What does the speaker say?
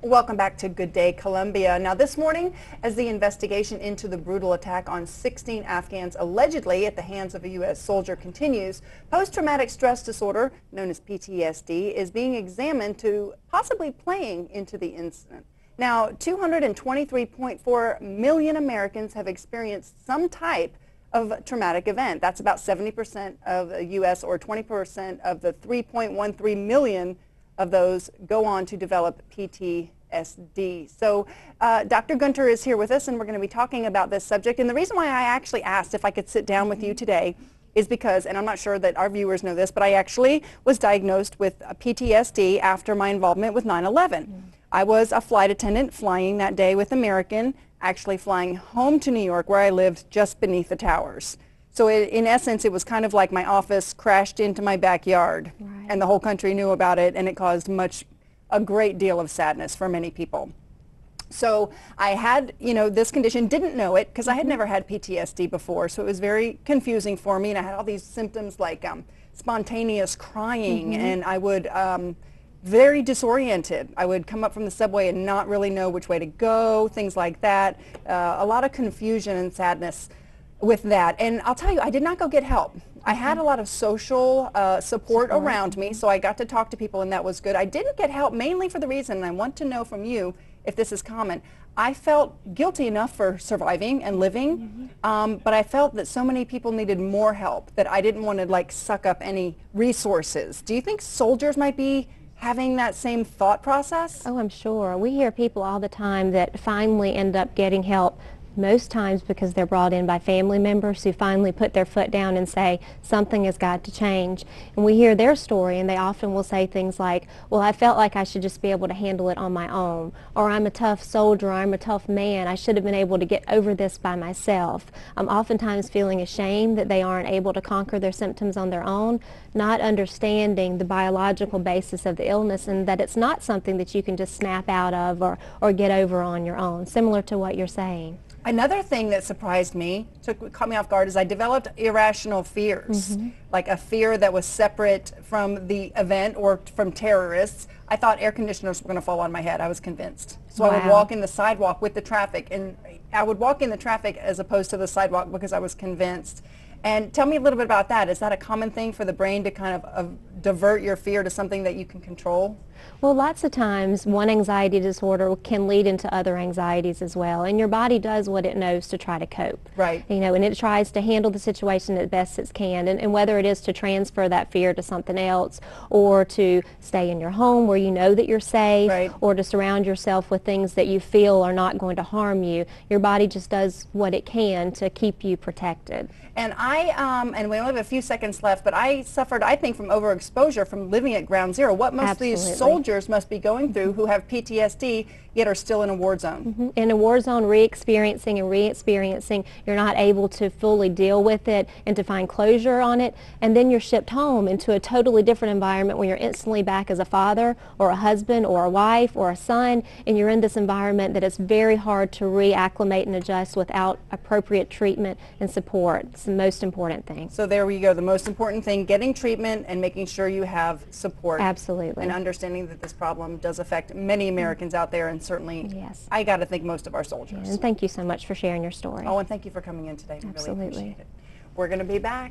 Welcome back to Good Day Columbia. Now this morning, as the investigation into the brutal attack on 16 Afghans allegedly at the hands of a U.S. soldier continues, post-traumatic stress disorder, known as PTSD, is being examined to possibly playing into the incident. Now, 223.4 million Americans have experienced some type of traumatic event. That's about 70% of the U.S. or 20% of the 3.13 million of those go on to develop PTSD. So Dr. Gunter is here with us, and we're going to be talking about this subject. And the reason why I actually asked if I could sit down with you today is because, and I'm not sure that our viewers know this, but I actually was diagnosed with PTSD after my involvement with 9/11. I was a flight attendant flying that day with American, actually flying home to New York, where I lived just beneath the towers. So in essence, it was kind of like my office crashed into my backyard, and the whole country knew about it, and it caused a great deal of sadness for many people. So I had, this condition, didn't know it because I had never had PTSD before, so it was very confusing for me, and I had all these symptoms like spontaneous crying, and I would, very disoriented. I would come up from the subway and not really know which way to go, things like that. A lot of confusion and sadness with that. And I'll tell you, I did not go get help. I had a lot of social support around me, so I got to talk to people, and that was good. I didn't get help mainly for the reason, and I want to know from you if this is common. I felt guilty enough for surviving and living, but I felt that so many people needed more help that I didn't want to suck up any resources. Do you think soldiers might be having that same thought process? Oh, I'm sure. We hear people all the time that finally end up getting help, most times because they're brought in by family members who finally put their foot down and say, something has got to change. And we hear their story, and they often will say things like, well, I felt like I should just be able to handle it on my own, or I'm a tough soldier, I'm a tough man, I should have been able to get over this by myself. Oftentimes feeling ashamed that they aren't able to conquer their symptoms on their own, not understanding the biological basis of the illness, and that it's not something that you can just snap out of or get over on your own, similar to what you're saying. Another thing that surprised me, caught me off guard, is I developed irrational fears, like a fear that was separate from the event or from terrorists. I thought air conditioners were going to fall on my head. I was convinced. So I would walk in the sidewalk with the traffic, and I would walk in the traffic as opposed to the sidewalk because I was convinced. And tell me a little bit about that. Is that a common thing for the brain to kind of divert your fear to something that you can control? Well, lots of times one anxiety disorder can lead into other anxieties as well, and your body does what it knows to try to cope. Right. And it tries to handle the situation as best it can, and whether it is to transfer that fear to something else, or to stay in your home where you know that you're safe, or to surround yourself with things that you feel are not going to harm you, your body just does what it can to keep you protected. And and we only have a few seconds left, but I suffered, I think, from overexposure from living at ground zero. What most of these soldiers must be going through who have PTSD yet are still in a war zone. In a war zone, re-experiencing and re-experiencing, you're not able to fully deal with it and to find closure on it, and then you're shipped home into a totally different environment where you're instantly back as a father or a husband or a wife or a son, and you're in this environment that is very hard to reacclimate and adjust without appropriate treatment and support. It's the most important thing. So there we go, the most important thing, getting treatment and making sure you have support. Absolutely. And understanding that this problem does affect many Americans out there, and certainly, I got to think most of our soldiers. And thank you so much for sharing your story. Oh, and thank you for coming in today. We really appreciate it. We're going to be back.